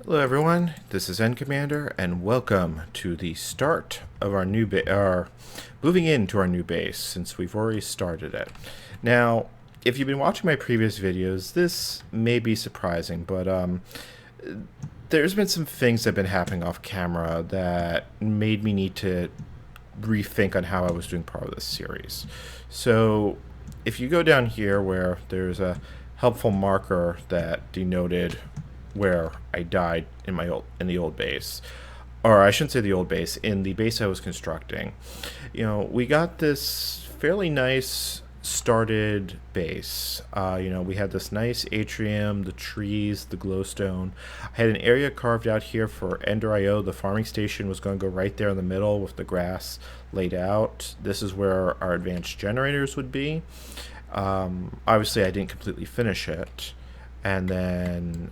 Hello everyone, this is Commander, and welcome to the start of our new moving into our new base, since we've already started it. Now, if you've been watching my previous videos, this may be surprising, but there's been some things that have been happening off camera that made me need to rethink on how I was doing part of this series. So, if you go down here where there's a helpful marker that denoted where I died in the old base, or I shouldn't say the old base, in the base I was constructing. We got this fairly nice started base. We had this nice atrium, the trees, the glowstone. I had an area carved out here for Ender IO. The farming station was going to go right there in the middle with the grass laid out. This is where our advanced generators would be. Obviously, I didn't completely finish it. And then,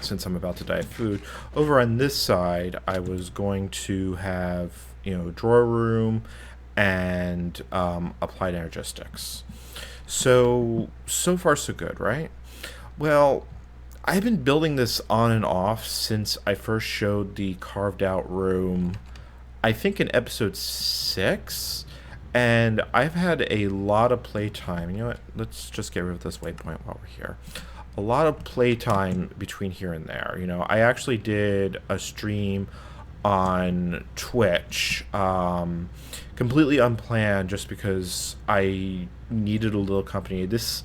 since I'm about to die of food, over on this side, I was going to have, drawer room and applied energistics. So far, so good, right? Well, I've been building this on and off since I first showed the carved out room, I think in episode 6. And I've had a lot of playtime. You know what? Let's just get rid of this waypoint while we're here. A lot of playtime between here and there. I actually did a stream on Twitch, completely unplanned, just because I needed a little company. This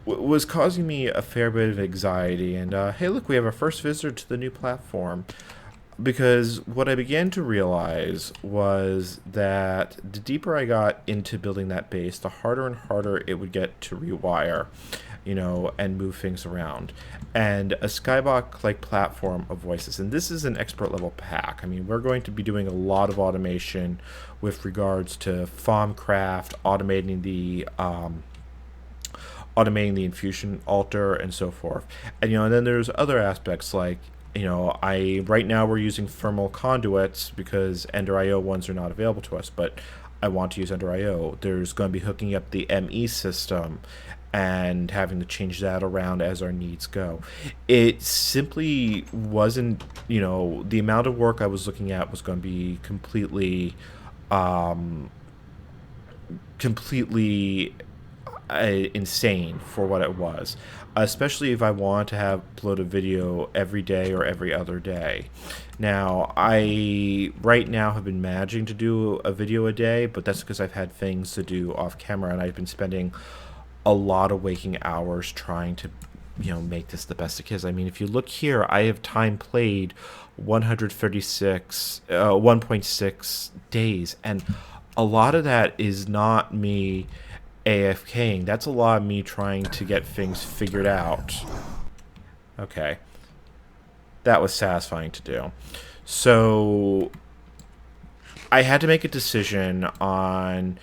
was causing me a fair bit of anxiety. And hey, look, we have our first visitor to the new platform. Because what I began to realize was that the deeper I got into building that base, the harder and harder it would get to rewire, and move things around. And a Skyblock-like platform of voices. And this is an expert level pack. I mean, we're going to be doing a lot of automation with regards to Thaumcraft, automating the infusion altar and so forth. And then there's other aspects like, right now we're using thermal conduits because Ender IO ones are not available to us, but I want to use Ender IO. There's going to be hooking up the ME system and having to change that around as our needs go. It simply wasn't, the amount of work I was looking at was going to be completely insane for what it was, especially if I want to upload a video every day or every other day. Now, I right now have been managing to do a video a day, but that's because I've had things to do off camera, and I've been spending a lot of waking hours trying to make this the best it is. I mean, if you look here, I have time played 1.6 days, and a lot of that is not me AFKing. That's a lot of me trying to get things figured out. Okay. That was satisfying to do. So I had to make a decision on,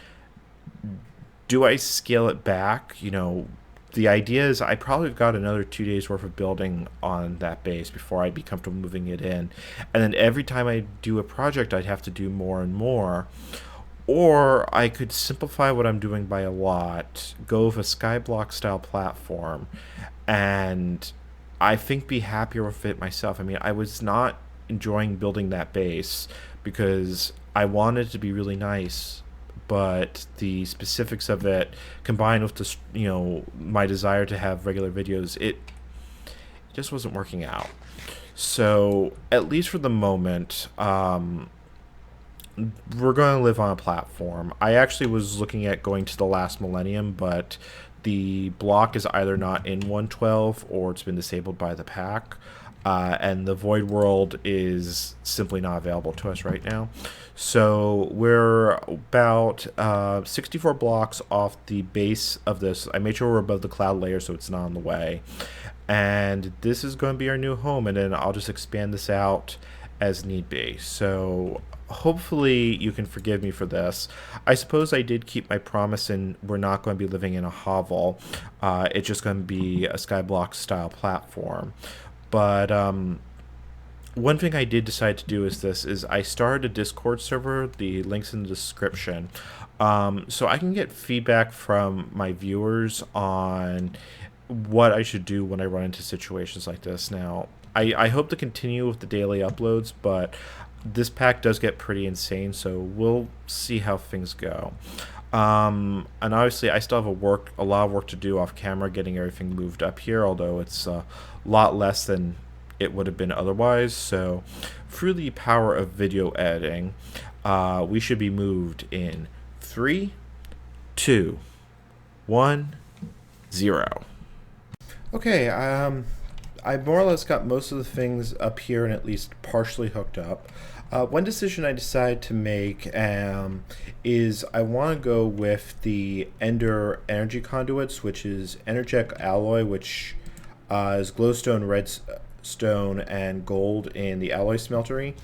do I scale it back? The idea is I probably got another 2 days worth of building on that base before I'd be comfortable moving it in. And then every time I do a project, I'd have to do more and more. Or I could simplify what I'm doing by a lot, go with a Skyblock style platform, and I think be happier with it myself. I mean, I was not enjoying building that base because I wanted it to be really nice, but the specifics of it, combined with my desire to have regular videos, it just wasn't working out. So at least for the moment, we're going to live on a platform. I actually was looking at going to the last millennium, but the block is either not in 112 or it's been disabled by the pack. And the Void World is simply not available to us right now. So we're about 64 blocks off the base of this. I made sure we're above the cloud layer so it's not in the way. And this is going to be our new home, and then I'll just expand this out as need be. So hopefully you can forgive me for this. I suppose I did keep my promise, and we're not going to be living in a hovel. It's just going to be a Skyblock style platform. But one thing I did decide to do is I started a Discord server. The link's in the description. So I can get feedback from my viewers on what I should do when I run into situations like this. Now, I hope to continue with the daily uploads, but this pack does get pretty insane, so we'll see how things go. And obviously, I still have a lot of work to do off camera, getting everything moved up here. Although it's a lot less than it would have been otherwise. So, through the power of video editing, we should be moved in 3, 2, 1, 0. Okay. I more or less got most of the things up here and at least partially hooked up. One decision I decided to make is I want to go with the Ender energy conduits, which is Energetic alloy, which is glowstone, redstone, and gold in the alloy smeltery.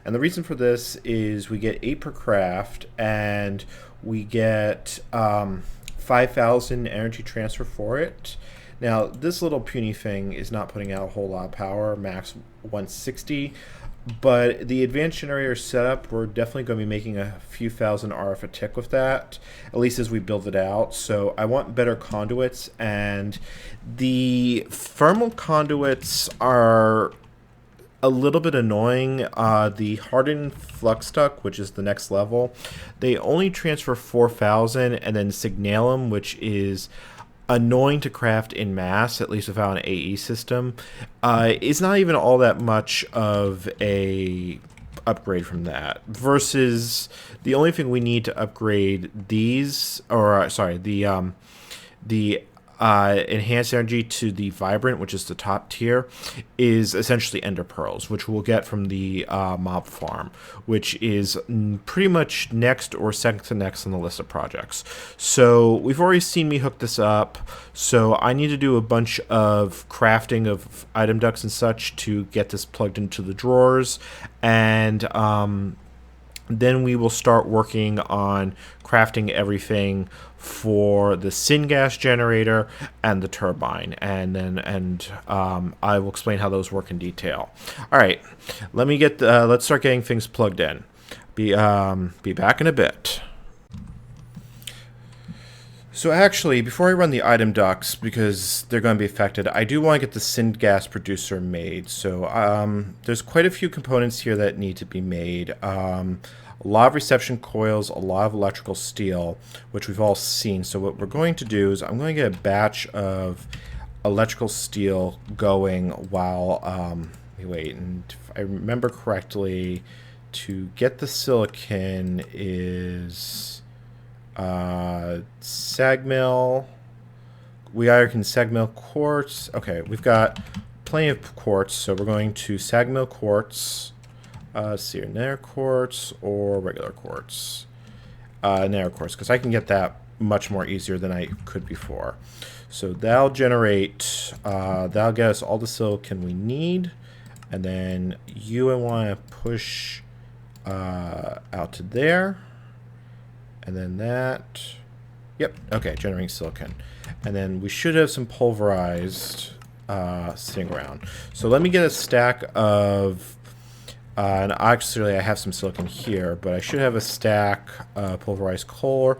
And the reason for this is we get 8 per craft, and we get 5,000 energy transfer for it. Now, this little puny thing is not putting out a whole lot of power, max 160, but the advanced generator setup, we're definitely going to be making a few thousand RF a tick with that, at least as we build it out. So I want better conduits, and the thermal conduits are a little bit annoying. The hardened flux duct, which is the next level, they only transfer 4,000, and then Signalum, which is annoying to craft in mass, at least without an AE system, is not even all that much of a upgrade from that. Versus the only thing we need to upgrade these, or sorry, the enhanced energy to the vibrant, which is the top tier, is essentially ender pearls, which we'll get from the mob farm, which is pretty much next or second to next on the list of projects. So we've already seen me hook this up, so I need to do a bunch of crafting of item ducts and such to get this plugged into the drawers, and then we will start working on crafting everything for the syngas generator and the turbine, and I will explain how those work in detail. All right, let's start getting things plugged in. Be back in a bit. So actually, before I run the item ducts, because they're going to be affected, I do want to get the syngas producer made. So there's quite a few components here that need to be made. A lot of reception coils, a lot of electrical steel, which we've all seen. So what we're going to do is I'm going to get a batch of electrical steel going while we wait. And if I remember correctly, to get the silicon is sagmill. We either can sagmill quartz. Okay, we've got plenty of quartz, so we're going to sagmill quartz. See, nether quartz or regular quartz. Nether quartz, because I can get that much more easier than I could before. So that'll generate, that'll get us all the silicon we need, and then I want to push out to there, and then that. Yep. Okay, generating silicon, and then we should have some pulverized sitting around. So let me get a stack of. And actually, I have some silicon here, but I should have a stack of pulverized coal,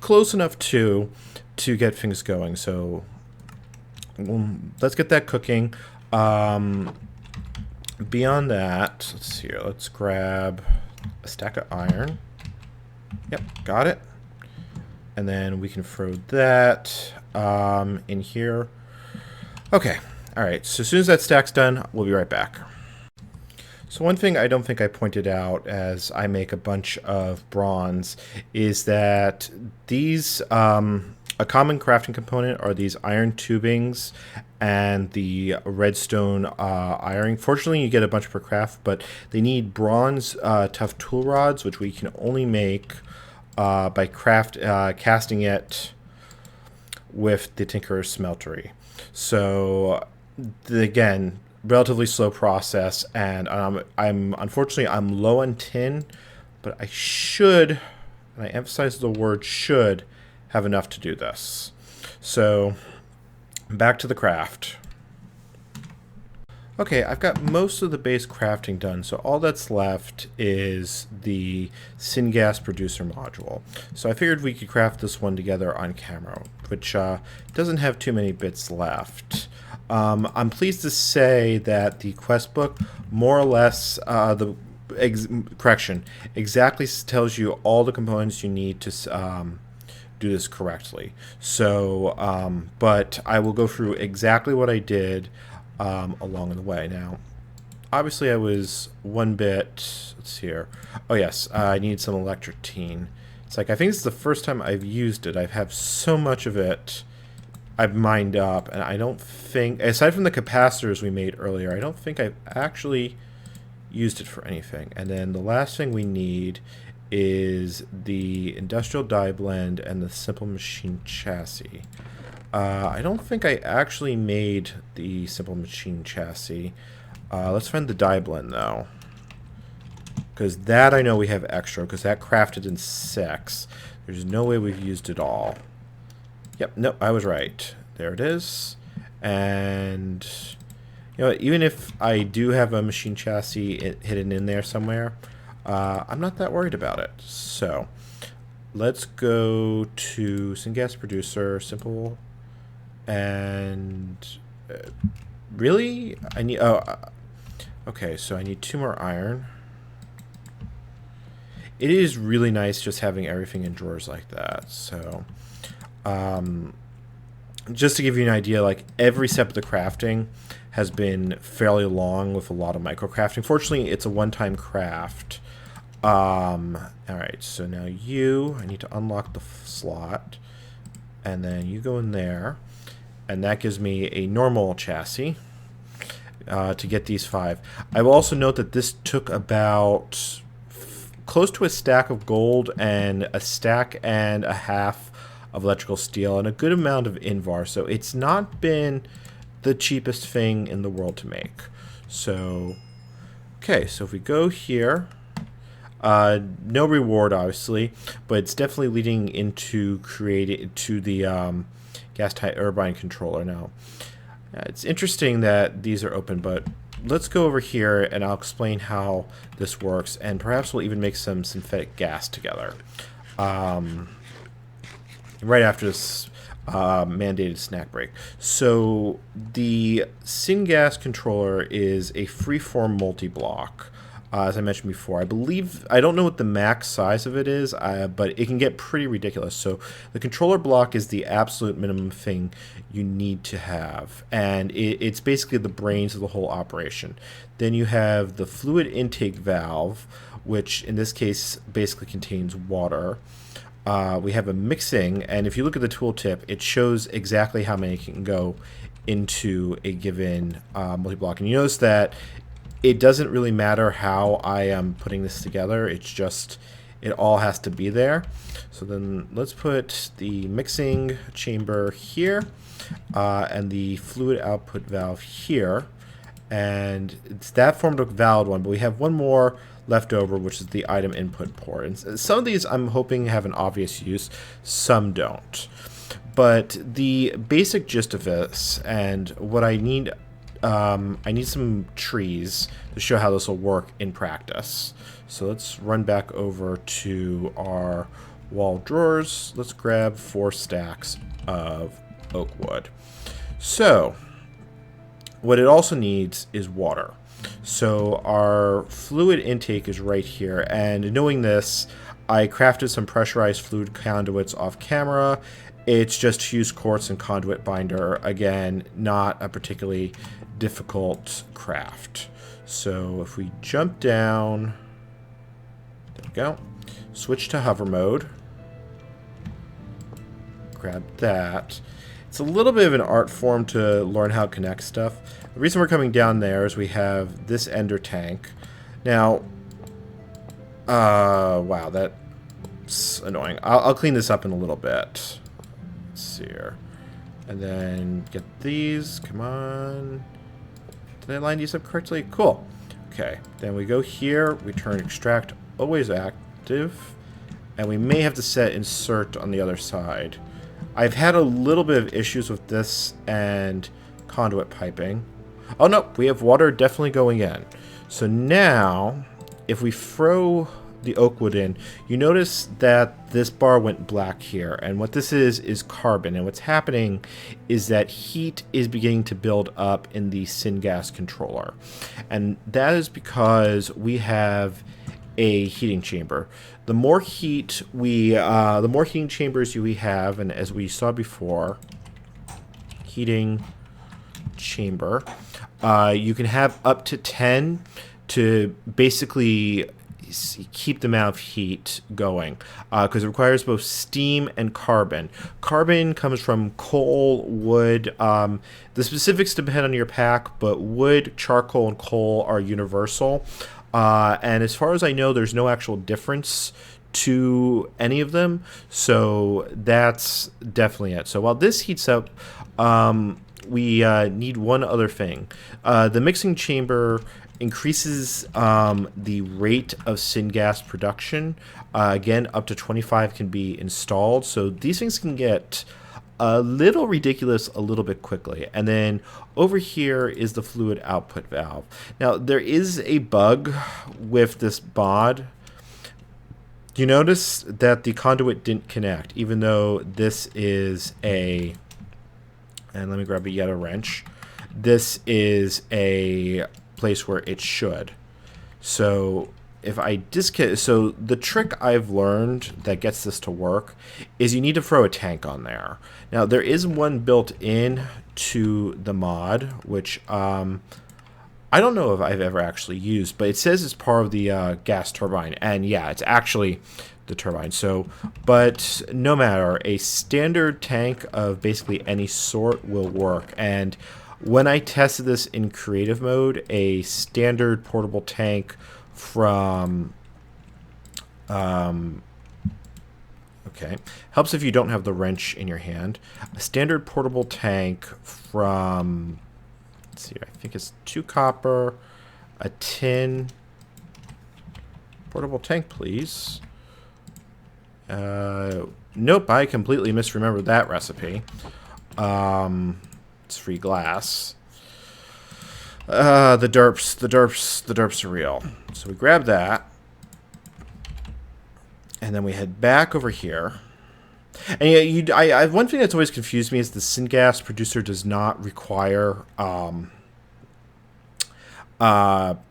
close enough to get things going. So let's get that cooking. Beyond that, let's see here. Let's grab a stack of iron. Yep, got it. And then we can throw that in here. Okay, all right. So as soon as that stack's done, we'll be right back. So one thing I don't think I pointed out as I make a bunch of bronze is that these, a common crafting component are these iron tubings and the redstone iron. Fortunately, you get a bunch per craft, but they need bronze tough tool rods, which we can only make by casting it with the Tinkerer's Smeltery. So again, relatively slow process, and unfortunately I'm low on tin, but I should, and I emphasize the word should, have enough to do this. So back to the craft. Okay, I've got most of the base crafting done, so all that's left is the syngas producer module. So I figured we could craft this one together on camera. which doesn't have too many bits left. I'm pleased to say that the quest book more or less exactly tells you all the components you need to do this correctly. So, but I will go through exactly what I did along the way. Now, obviously, I was one bit. Let's see here. Oh yes, I need some electrotine. It's like I think this is the first time I've used it. I have so much of it I've mined up, and I don't think, aside from the capacitors we made earlier, I don't think I've actually used it for anything. And then the last thing we need is the industrial die blend and the simple machine chassis. I don't think I actually made the simple machine chassis. Let's find the die blend though, because that I know we have extra, because that crafted in 6. There's no way we've used it all. Yep, no, I was right. There it is. And you know, even if I do have a machine chassis hidden in there somewhere, I'm not that worried about it. So let's go to syngas producer, simple, and really, I need. Okay, so I need 2 more iron. It is really nice just having everything in drawers like that. So, just to give you an idea, like every step of the crafting has been fairly long with a lot of micro crafting. Fortunately, it's a one-time craft. All right, so now I need to unlock the slot, and then you go in there, and that gives me a normal chassis to get these 5. I will also note that this took about close to a stack of gold and a stack and a half of electrical steel and a good amount of Invar, so it's not been the cheapest thing in the world to make. So, okay, so if we go here, no reward obviously, but it's definitely leading into the gas turbine controller now. It's interesting that these are open, but let's go over here and I'll explain how this works, and perhaps we'll even make some synthetic gas together. Right after this mandated snack break. So the syngas controller is a freeform multi-block. As I mentioned before, I don't know what the max size of it is, but it can get pretty ridiculous. So the controller block is the absolute minimum thing you need to have, and it's basically the brains of the whole operation. Then you have the fluid intake valve, which in this case basically contains water. We have a mixing, and if you look at the tooltip, it shows exactly how many can go into a given multi-block. And you notice that it doesn't really matter how I am putting this together. It's just, it all has to be there. So then let's put the mixing chamber here and the fluid output valve here. And it's that formed a valid one, but we have one more left over, which is the item input port. And some of these I'm hoping have an obvious use, some don't. But the basic gist of this, and what I need some trees to show how this will work in practice. So let's run back over to our wall drawers. Let's grab 4 stacks of oak wood. So what it also needs is water. So our fluid intake is right here, and knowing this, I crafted some pressurized fluid conduits off camera. It's just fused quartz and conduit binder. Again, not a particularly difficult craft. So if we jump down, there we go, switch to hover mode, grab that. It's a little bit of an art form to learn how to connect stuff. The reason we're coming down there is we have this ender tank. Now, wow, that's annoying. I'll clean this up in a little bit. Let's see here. And then get these. Come on. Did I line these up correctly? Cool. Okay. Then we go here. We turn extract always active. And we may have to set insert on the other side. I've had a little bit of issues with this and conduit piping. Oh no, we have water definitely going in. So now, if we throw the oak wood in, you notice that this bar went black here. And what this is carbon. And what's happening is that heat is beginning to build up in the syngas controller. And that is because we have a heating chamber. The more heat the more heating chambers we have, and as we saw before, heating chamber, you can have up to 10 to basically keep the amount of heat going, because it requires both steam and carbon. Carbon comes from coal, wood. The specifics depend on your pack, but wood, charcoal, and coal are universal. And as far as I know, there's no actual difference to any of them. So that's definitely it. So while this heats up, we need one other thing. The mixing chamber increases the rate of syngas production. Again, up to 25 can be installed. So these things can get a little ridiculous a little bit quickly. And then over here is the fluid output valve. Now, there is a bug with this mod. You notice that the conduit didn't connect, even though this is a... And let me grab yet a wrench. This is a place where it should. So if I disconnect... So the trick I've learned that gets this to work is you need to throw a tank on there. Now, there is one built in to the mod, which I don't know if I've ever actually used, but it says it's part of the gas turbine. And yeah, it's actually the turbine. So, but no matter, a standard tank of basically any sort will work. And when I tested this in creative mode, a standard portable tank from okay, helps if you don't have the wrench in your hand. A standard portable tank from, let's see, I think it's 2 copper, a tin. Portable tank, please. Nope, I completely misremembered that recipe. It's free glass. The derps are real. So we grab that. And then we head back over here. And yeah, one thing that's always confused me is the syngas producer does not require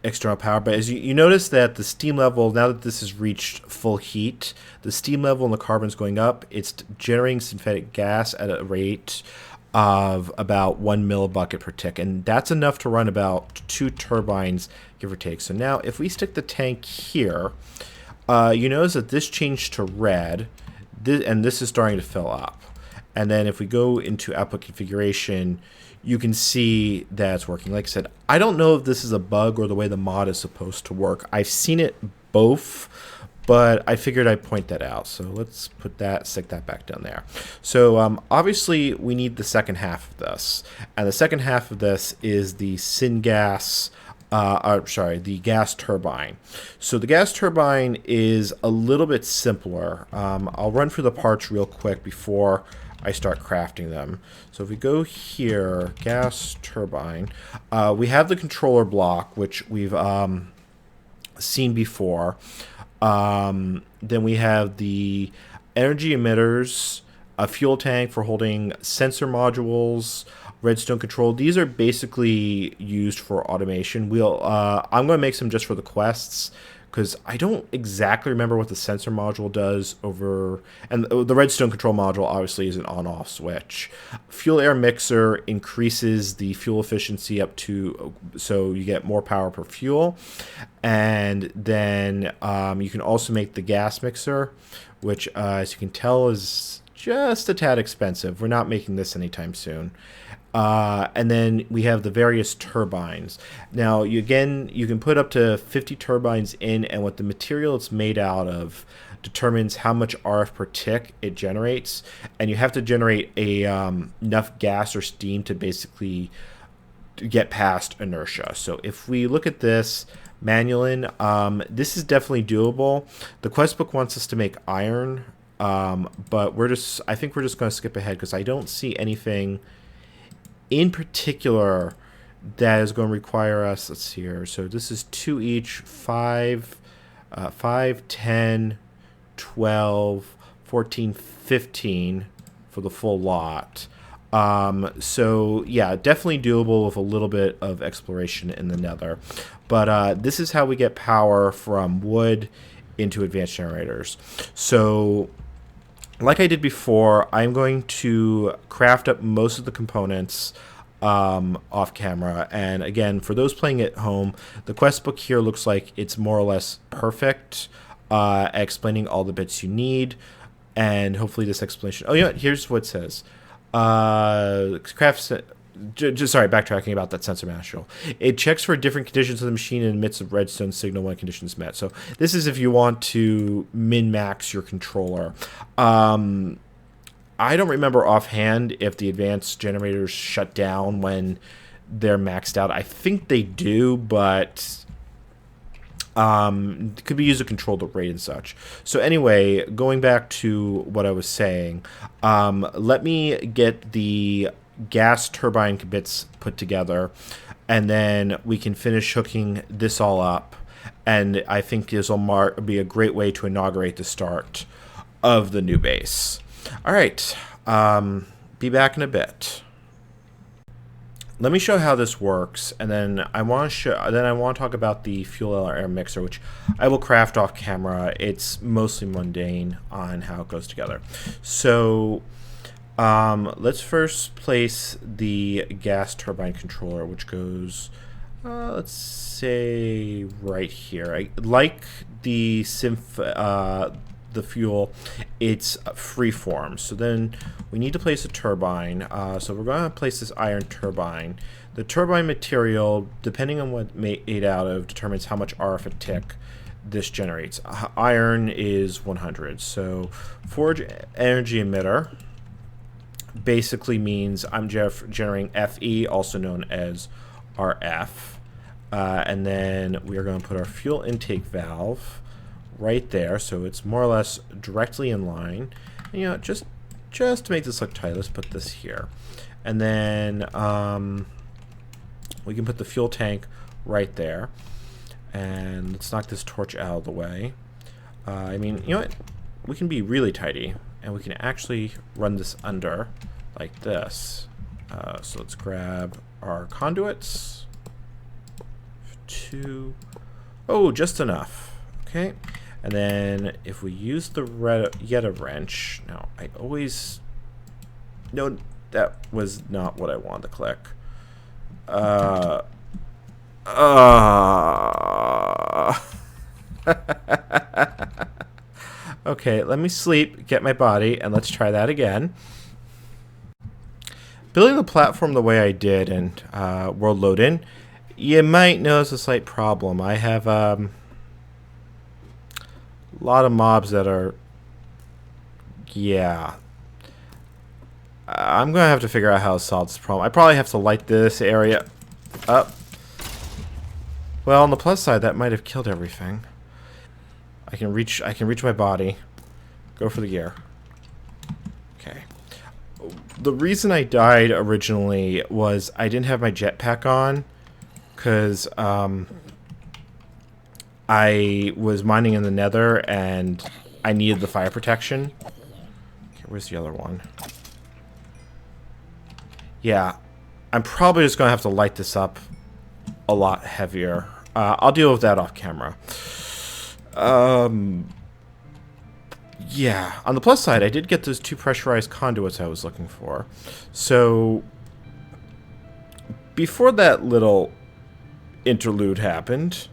external power. But as you notice that the steam level, now that this has reached full heat, the steam level in the carbon's going up. It's generating synthetic gas at a rate of about 1 millibucket per tick. And that's enough to run about 2 turbines, give or take. So now if we stick the tank here, you notice that this changed to red, and this is starting to fill up. And then if we go into output configuration, you can see that it's working. Like I said, I don't know if this is a bug or the way the mod is supposed to work. I've seen it both, but I figured I'd point that out. So let's put that, stick that back down there. So obviously we need the second half of this. And the second half of this is the syngas, the gas turbine. So the gas turbine is a little bit simpler. I'll run through the parts real quick before I start crafting them. So if we go here, gas turbine, we have the controller block, which we've seen before. Then we have the energy emitters, a fuel tank for holding sensor modules, redstone control. These are basically used for automation. I'm going to make some just for the quests, because I don't exactly remember what the sensor module does over, and the redstone control module obviously is an on-off switch. Fuel air mixer increases the fuel efficiency up to, so you get more power per fuel. And then you can also make the gas mixer, which as you can tell is just a tad expensive. We're not making this anytime soon. And then we have the various turbines. Now, you can put up to 50 turbines in, and what the material it's made out of determines how much RF per tick it generates. And you have to generate enough gas or steam to basically get past inertia. So if we look at this, Manualin, this is definitely doable. The quest book wants us to make iron, but I think we're just going to skip ahead because I don't see anything in particular that is going to require us, let's see here, so this is 2 each, 5, 5, 10, 12, 14, 15 for the full lot. So yeah, definitely doable with a little bit of exploration in the nether. But this is how we get power from wood into advanced generators. So like I did before, I'm going to craft up most of the components off camera. And again, for those playing at home, the quest book here looks like it's more or less perfect, explaining all the bits you need. And hopefully this explanation... Oh, yeah, here's what it says. Sorry, backtracking about that sensor manual. It checks for different conditions of the machine and emits a redstone signal when conditions met. So this is if you want to min-max your controller. I don't remember offhand if the advanced generators shut down when they're maxed out. I think they do, but it could be used to control the rate and such. So anyway, going back to what I was saying, let me get the gas turbine bits put together, and then we can finish hooking this all up. And I think this will be a great way to inaugurate the start of the new base. All right, be back in a bit. Let me show how this works, and then I want to talk about the fuel air mixer, which I will craft off camera. It's mostly mundane on how it goes together. So let's first place the gas turbine controller, which goes, let's say right here. I like the the fuel, it's freeform. So then we need to place a turbine. So we're going to place this iron turbine. The turbine material, depending on what made out of, determines how much RF a tick this generates. Iron is 100. So forge energy emitter basically means I'm generating FE, also known as RF. And then we are going to put our fuel intake valve right there, so it's more or less directly in line. And, you know, just to make this look tight, let's put this here. And then we can put the fuel tank right there. And let's knock this torch out of the way. I mean, you know what? We can be really tidy, and we can actually run this under like this. So let's grab our conduits. 2. Oh, just enough. Okay. And then if we use the Yeta wrench, now I always... No, that was not what I wanted to click. Okay, let me sleep, get my body, and let's try that again. Building the platform the way I did in World Load-In, you might notice a slight problem. I have a lot of mobs that are... Yeah. I'm going to have to figure out how to solve this problem. I probably have to light this area up. Well, on the plus side, that might have killed everything. I can reach my body. Go for the gear. Okay. The reason I died originally was I didn't have my jetpack on, because I was mining in the nether and I needed the fire protection. Okay, where's the other one? Yeah, I'm probably just going to have to light this up a lot heavier. I'll deal with that off camera. Yeah, on the plus side, I did get those 2 pressurized conduits I was looking for. So, before that little interlude happened,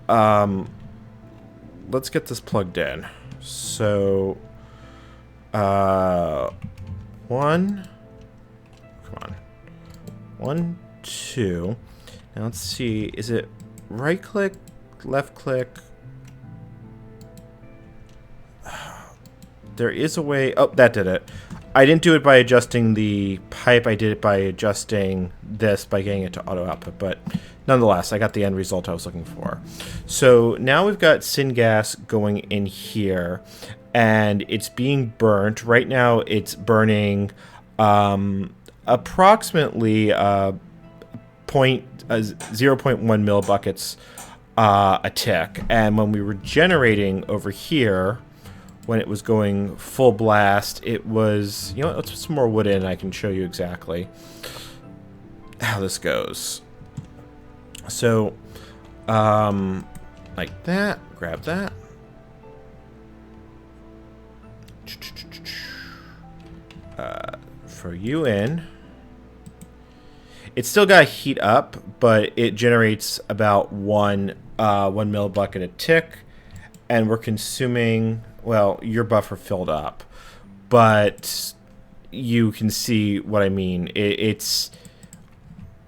let's get this plugged in. So, 1, come on, 1, 2. Now let's see, is it right click, left click? There is a way. Oh, that did it. I didn't do it by adjusting the pipe. I did it by adjusting this by getting it to auto output. But nonetheless, I got the end result I was looking for. So now we've got syngas going in here, and it's being burnt. Right now, it's burning approximately 0.1 millibuckets a tick. And when we were generating over here, when it was going full blast, it was, you know what, let's put some more wood in and I can show you exactly how this goes. So, like that, grab that. Throw you in. It's still got to heat up, but it generates about 1 millibucket a tick, and we're consuming, well, your buffer filled up, but you can see what I mean. It's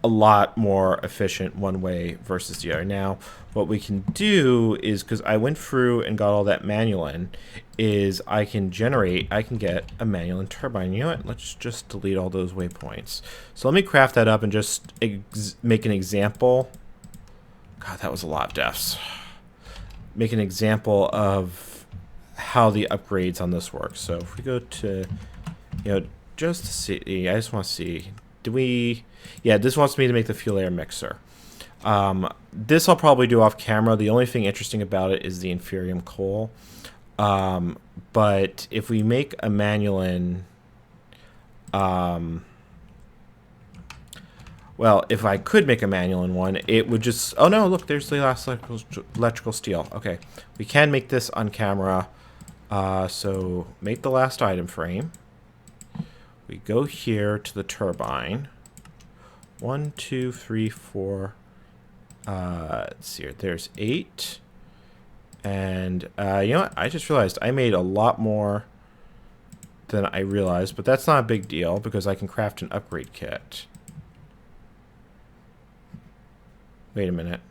a lot more efficient one way versus the other. Now, what we can do is, because I went through and got all that Manulan, is I can get a Manulan turbine. You know what? Let's just delete all those waypoints. So let me craft that up and just make an example. God, that was a lot of deaths. Make an example of how the upgrades on this work. So if we go to, just to see, I just want to see. Yeah, this wants me to make the fuel air mixer. This I'll probably do off camera. The only thing interesting about it is the inferium coal. But if we make a Manulan, well, if I could make a Manulan one, it would just, oh no, look, there's the last electrical steel. Okay, we can make this on camera. So make the last item frame. We go here to the turbine. 1, 2, 3, 4. Let's see here. There's 8. And you know what? I just realized I made a lot more than I realized, but that's not a big deal because I can craft an upgrade kit. Wait a minute.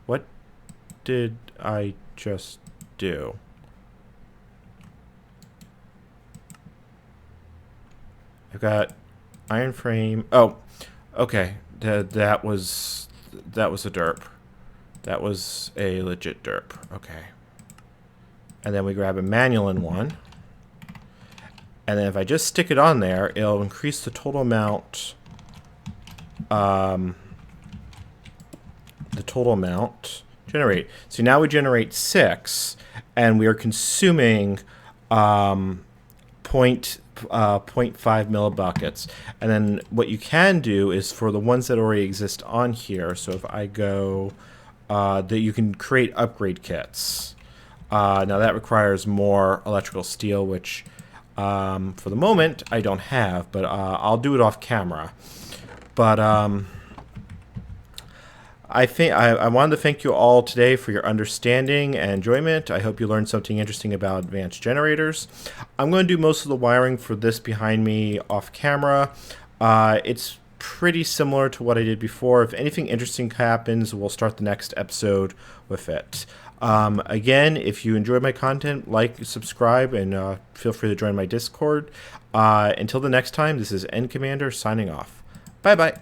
What did I just do? I've got iron frame. Oh, okay. That was a derp. That was a legit derp. Okay. And then we grab a Manulan one. And then if I just stick it on there, it'll increase the total amount. The total amount generate. So now we generate 6, and we are consuming 0.5 millibuckets. And then what you can do is for the ones that already exist on here, so if I go, that you can create upgrade kits. Now that requires more electrical steel, which for the moment I don't have, but I'll do it off camera. But I think I wanted to thank you all today for your understanding and enjoyment. I hope you learned something interesting about advanced generators. I'm going to do most of the wiring for this behind me off camera. It's pretty similar to what I did before. If anything interesting happens, we'll start the next episode with it. Again, if you enjoyed my content, like, subscribe, and feel free to join my Discord. Until the next time, this is N Commander signing off. Bye-bye.